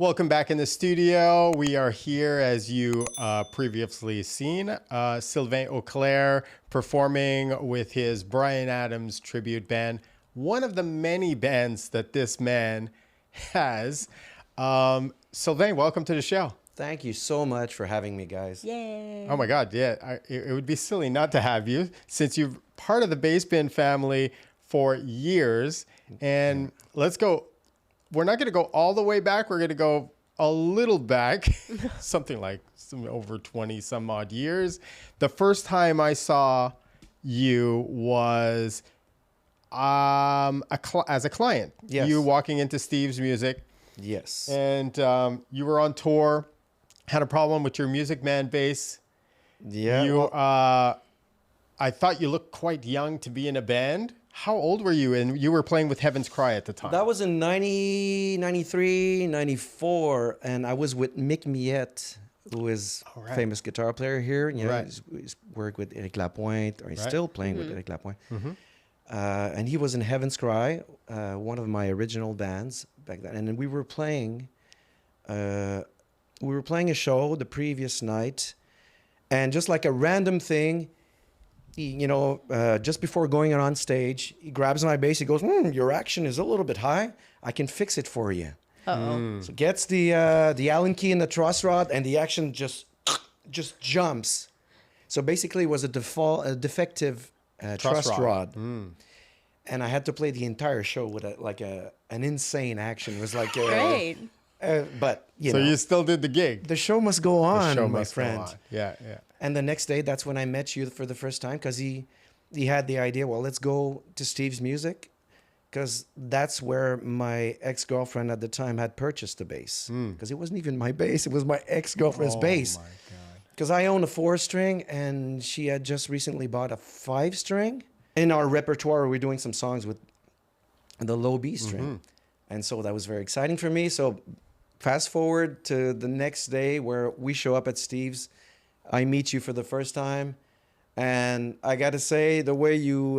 Welcome back in the studio. We are here, as you previously seen, Sylvain Auclair performing with his Bryan Adams tribute band, one of the many bands that this man has. Sylvain, welcome to the show. Thank you so much for having me, guys. Yay. Oh my God, yeah. It would be silly not to have you, since you're part of the bass band family for years. And let's go. We're not going to go all the way back. We're going to go a little back, something like over 20 some odd years. The first time I saw you was as a client. Yes. You walking into Steve's Music. Yes. And you were on tour, had a problem with your Music Man bass. Yeah. I thought you looked quite young to be in a band. How old were you? And you were playing with Heaven's Cry at the time. That was in 90, 93, 94. And I was with Mick Miette, who is a famous guitar player here. You know, he's worked with Eric Lapointe, or he's still playing with Eric Lapointe. And he was in Heaven's Cry, one of my original bands back then. And then we were playing a show the previous night. And just like a random thing, just before going on stage, he grabs my bass. He goes, your action is a little bit high. I can fix it for you. So gets the Allen key in the truss rod, and the action just jumps. So basically, it was a defective truss rod. And I had to play the entire show with an insane action. It was like Great. So you still did the gig. The show must go on, The show my must friend. go on. Yeah. And the next day, that's when I met you for the first time, because he had the idea, well, let's go to Steve's Music, because that's where my ex-girlfriend at the time had purchased the bass. Because it wasn't even my bass, it was my ex-girlfriend's bass. Oh my God. Because I own a 4-string, and she had just recently bought a 5-string. In our repertoire, we're doing some songs with the low B string. And so that was very exciting for me. So fast forward to the next day where we show up at Steve's. I meet you for the first time, and I got to say, the way you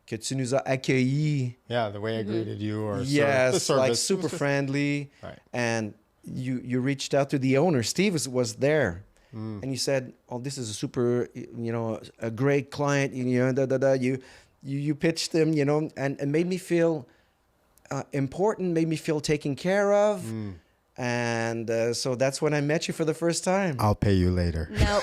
que tu nous as accueillis. Yeah, the way I greeted you, or yes, the service. like super friendly. Right. And you reached out to the owner. Steve was there, and you said, "Oh, this is a super, a great client." You pitched him, and made me feel important, made me feel taken care of. And so that's when I met you for the first time. I'll pay you later. Now,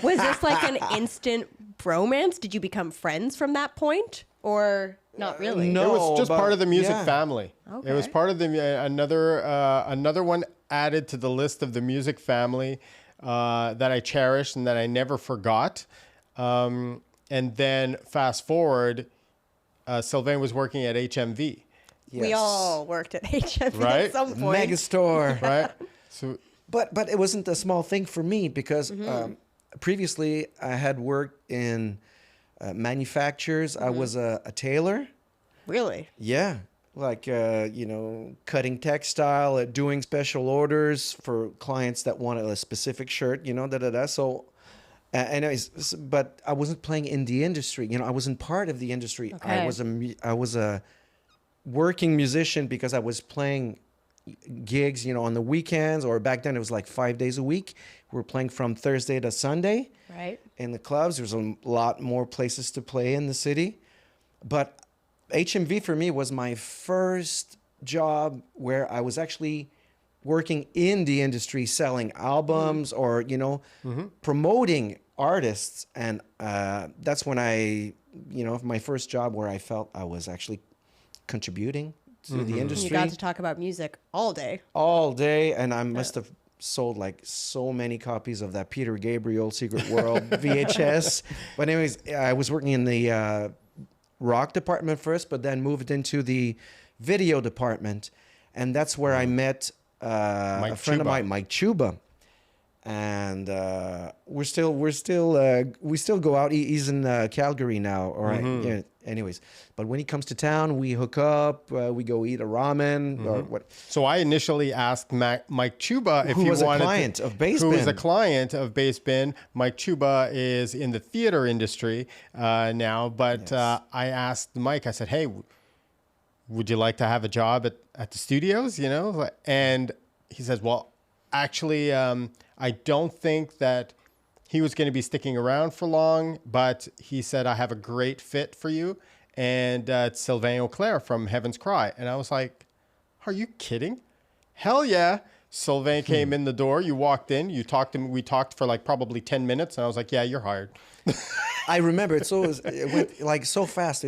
was this like an instant bromance? Did you become friends from that point, or not really? No. It was just part of the music yeah. family. Okay. It was part of the another one added to the list of the music family that I cherished and that I never forgot. And then fast forward, Sylvain was working at HMV. Yes. We all worked at HMV Right? at some point. Megastore. Right? So But it wasn't a small thing for me, because previously I had worked in manufacturers. I was a tailor. Really? Yeah. Like, cutting textile, doing special orders for clients that wanted a specific shirt, So, anyways, but I wasn't playing in the industry. I wasn't part of the industry. Okay. I was a working musician because I was playing gigs, on the weekends, or back then it was like 5 days a week. We were playing from Thursday to Sunday. Right. In the clubs. There's a lot more places to play in the city. But HMV for me was my first job where I was actually working in the industry, selling albums or, promoting artists. And that's when my first job where I felt I was actually contributing to the industry. You got to talk about music all day. All day, and I must have sold like so many copies of that Peter Gabriel Secret World VHS. But anyways, I was working in the rock department first, but then moved into the video department, and that's where I met a friend of mine, Mike Chuba. And we still go out. He's in Calgary now. All right. Yeah, anyways, but when he comes to town, we hook up. We go eat a ramen or what. So I initially asked Mike Chuba if Who he was a wanted client of Bass who is Bin. a client of Bass Bin. Mike Chuba is in the theater industry now, but Yes. I asked Mike. I said, "Hey, would you like to have a job at the studios, you know? And he says, well, actually, I don't think that he was going to be sticking around for long, but he said, I have a great fit for you. And it's Sylvain Auclair from Heaven's Cry. And I was like, are you kidding? Hell yeah. Sylvain came in the door. You walked in. You talked to me. We talked for like probably 10 minutes. And I was like, yeah, you're hired. I remember it went like so fast.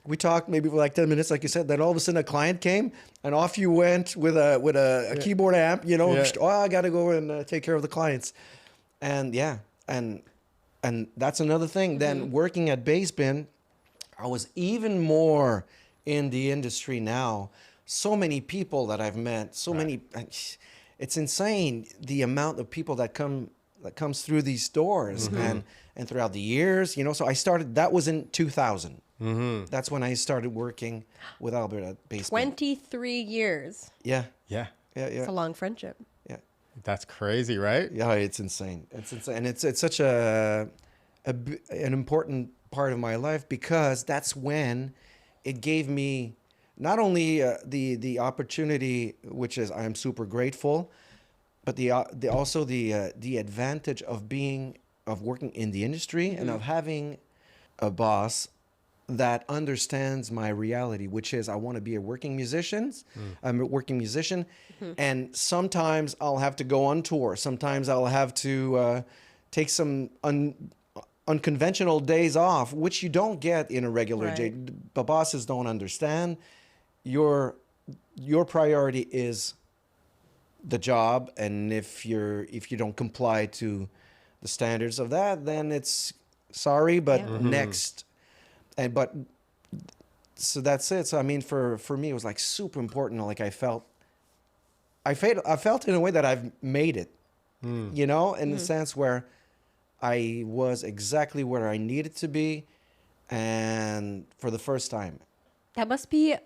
We talked maybe for like 10 minutes, like you said. Then all of a sudden a client came, and off you went with a keyboard amp. You know, oh, I got to go and take care of the clients. And yeah, and that's another thing. Then working at Basebin, I was even more in the industry now. So many people that I've met, so many. It's insane the amount of people that comes through these doors and throughout the years, you know. So I started. That was in 2000. That's when I started working with Albert at Basebin. 23 years. Yeah. Yeah. It's a long friendship. Yeah. That's crazy, right? Yeah, it's insane. It's insane, and it's such an important part of my life, because that's when it gave me not only the opportunity, which is I am super grateful, but also the advantage of working in the industry and of having a boss that understands my reality, which is I want to be a working musician. I'm a working musician, and sometimes I'll have to go on tour. Sometimes I'll have to take some unconventional days off, which you don't get in a regular day. The bosses don't understand. Your priority is the job, and if you don't comply to the standards of that, then it's sorry, but next. But so that's it. So I mean, for me, it was like super important. Like I felt in a way that I've made it, you know, in the sense where I was exactly where I needed to be, and for the first time. That must be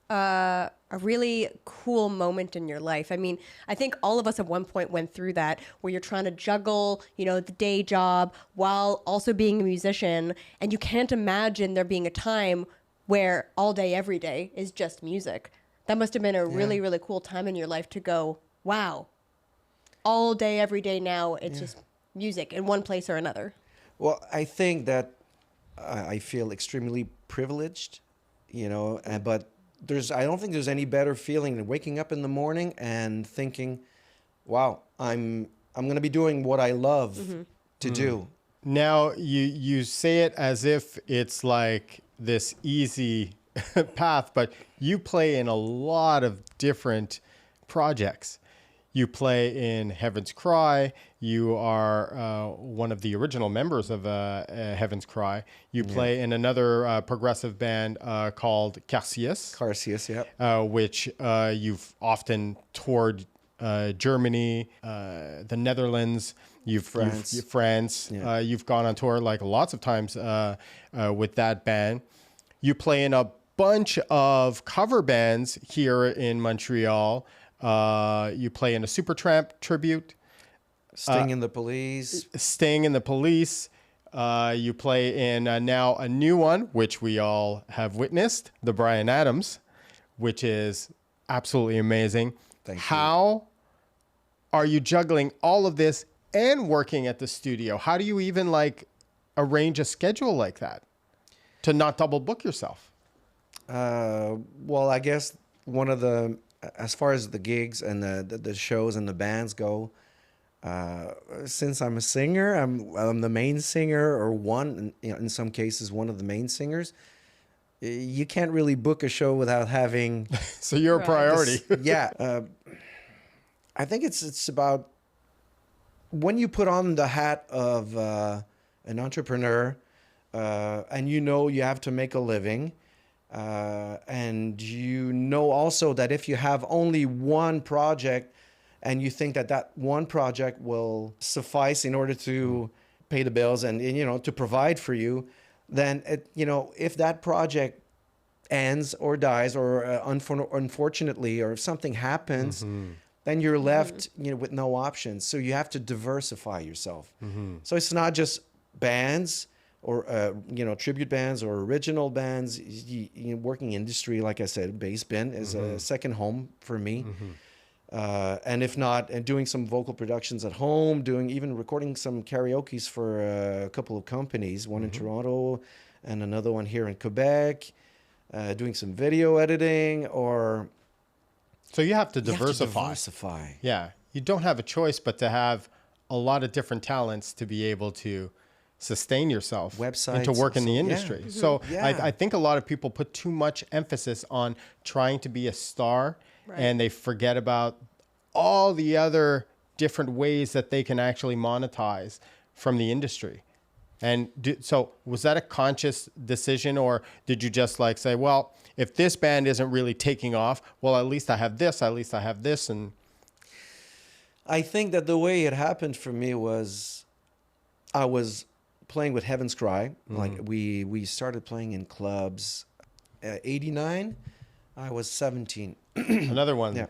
a really cool moment in your life. I mean, I think all of us at one point went through that, where you're trying to juggle, you know, the day job while also being a musician, and you can't imagine there being a time where all day, every day is just music. That must have been a really, really cool time in your life to go, wow, all day, every day now, it's just music in one place or another. Well, I think that I feel extremely privileged, you know, but I don't think there's any better feeling than waking up in the morning and thinking, wow, I'm going to be doing what I love to do. Now you say it as if it's like this easy path, but you play in a lot of different projects. You play in Heaven's Cry. You are one of the original members of Heaven's Cry. You play in another progressive band called Karcius. Karcius, yeah. Which you've often toured Germany, the Netherlands. France. Yeah. You've gone on tour like lots of times with that band. You play in a bunch of cover bands here in Montreal. You play in a Supertramp tribute. Sting in the Police. Sting in the Police. You play in now a new one, which we all have witnessed, the Bryan Adams, which is absolutely amazing. Thank you. How are you juggling all of this and working at the studio? How do you even like arrange a schedule like that to not double book yourself? Well, I guess one of the, as far as the gigs and the shows and the bands go, since I'm a singer, I'm the main singer, or one, you know, in some cases, one of the main singers. You can't really book a show without having. So you're a priority. I think it's about when you put on the hat of an entrepreneur, and you know you have to make a living. And you know also that if you have only one project and you think that one project will suffice in order to pay the bills and you know, to provide for you, then if that project ends or dies or unfortunately, or if something happens, then you're left with no options. So you have to diversify yourself. So it's not just bands, or tribute bands or original bands. Working industry, like I said, bass band is a second home for me. And if not, and doing some vocal productions at home, even recording some karaoke's for a couple of companies, one in Toronto and another one here in Quebec, doing some video editing, or... So you have to You have to diversify. diversify. Yeah. You don't have a choice but to have a lot of different talents to be able to sustain yourself and to Websites, work in the so, yeah. industry. So Yeah. I think a lot of people put too much emphasis on trying to be a star, Right. and they forget about all the other different ways that they can actually monetize from the industry. And so was that a conscious decision, or did you just like say, well, if this band isn't really taking off, well, at least I have this, and I think that the way it happened for me was I was playing with Heaven's Cry. Like we started playing in clubs. 89, I was 17. another one. Yeah.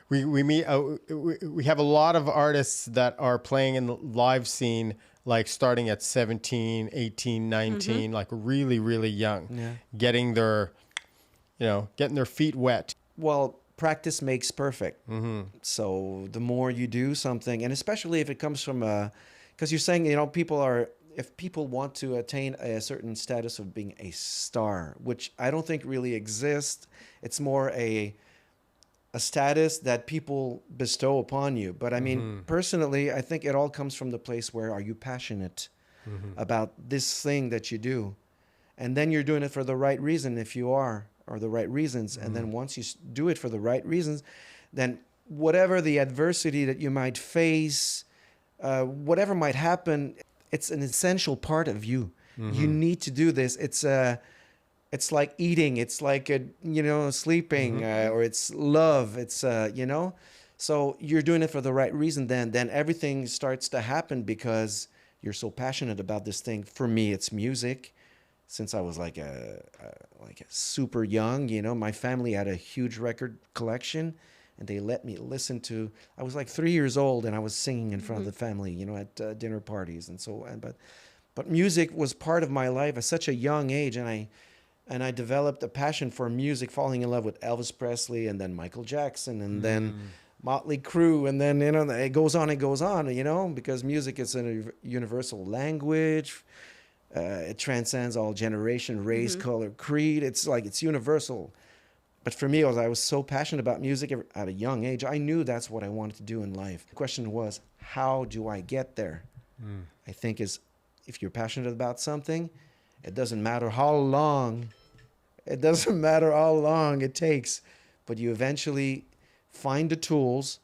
We meet. We have a lot of artists that are playing in the live scene, like starting at 17, 18, 19, like really, really young, Yeah. getting their feet wet. Well, practice makes perfect. So the more you do something, and especially if it comes from because you're saying, if people want to attain a certain status of being a star, which I don't think really exists, it's more a status that people bestow upon you. But I mean, personally, I think it all comes from the place where are you passionate about this thing that you do? And then you're doing it for the right reason if you are, or the right reasons. And then once you do it for the right reasons, then whatever the adversity that you might face, whatever might happen, it's an essential part of you. You need to do this. It's like eating. It's like, sleeping, or it's love. It's, so you're doing it for the right reason. Then everything starts to happen because you're so passionate about this thing. For me, it's music. Since I was like a super young, my family had a huge record collection, and they let me listen to. I was like 3 years old, and I was singing in front of the family, at dinner parties and so on. But music was part of my life at such a young age, and I developed a passion for music, falling in love with Elvis Presley, and then Michael Jackson, and then Motley Crue, and then it goes on, because music is a universal language. It transcends all generation, race, color, creed. It's universal. But for me, I was so passionate about music at a young age. I knew that's what I wanted to do in life. The question was, how do I get there? I think if you're passionate about something, it doesn't matter how long it takes, but you eventually find the tools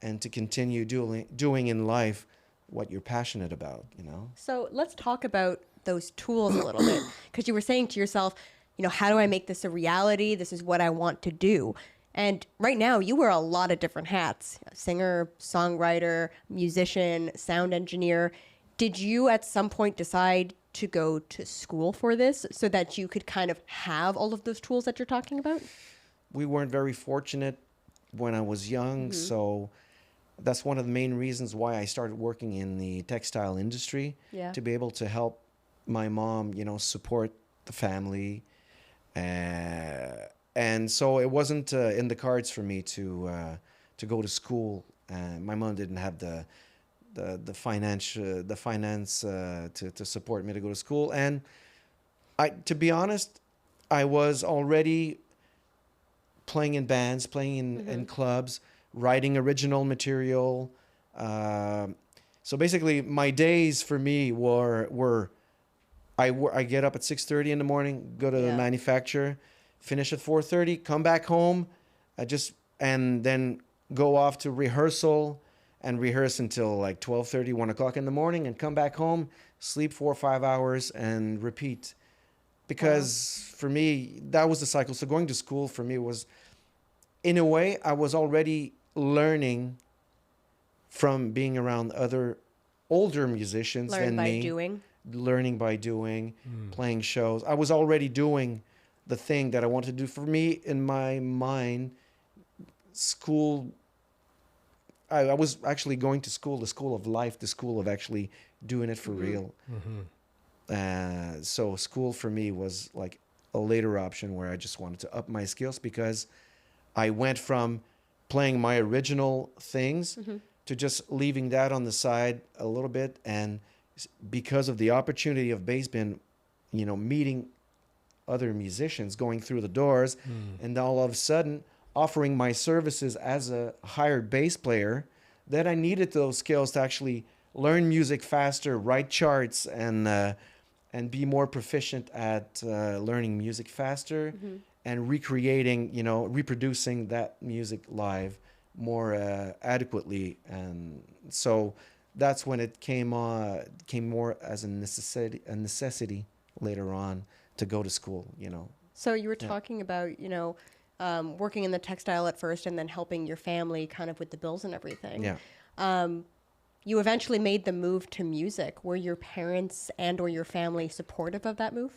and to continue doing in life what you're passionate about, So let's talk about those tools a little bit, because you were saying to yourself, how do I make this a reality? This is what I want to do. And right now you wear a lot of different hats: singer, songwriter, musician, sound engineer. Did you at some point decide to go to school for this so that you could kind of have all of those tools that you're talking about? We weren't very fortunate when I was young, so that's one of the main reasons why I started working in the textile industry, to be able to help my mom, support the family. And so it wasn't in the cards for me to go to school. My mom didn't have the finance to support me to go to school. And to be honest, I was already playing in bands, playing in clubs, writing original material. So basically, my days for me were I get up at 6:30 in the morning, go to the manufacturer, finish at 4:30, come back home, and then go off to rehearsal and rehearse until like 12:30, 1 o'clock in the morning, and come back home, sleep 4 or 5 hours, and repeat. Because for me, that was the cycle. So going to school for me was, in a way, I was already learning from being around other older musicians than me. Learning by doing, playing shows. I was already doing the thing that I wanted to do. For me, in my mind, school, I was actually going to school, the school of life, the school of actually doing it for real. So school for me was like a later option where I just wanted to up my skills because I went from playing my original things to just leaving that on the side a little bit. And because of the opportunity of bass band, you know, meeting other musicians, going through the doors, and all of a sudden offering my services as a hired bass player, that I needed those skills to actually learn music faster, write charts, and be more proficient at learning music faster and recreating, you know, reproducing that music live more adequately. And so that's when it came more as a necessity later on to go to school, you know. So you were talking about, you know, working in the textile at first and then helping your family kind of with the bills and everything. Yeah. You eventually made the move to music. Were your parents and or your family supportive of that move?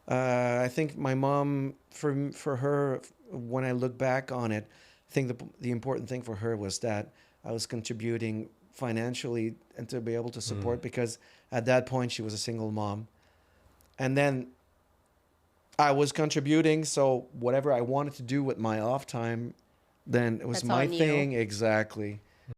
I think my mom, for her, when I look back on it, I think the important thing for her was that I was contributing financially and to be able to support, because at that point she was a single mom. And then I was contributing, so whatever I wanted to do with my off time, then it was That's my on you. thing. Exactly.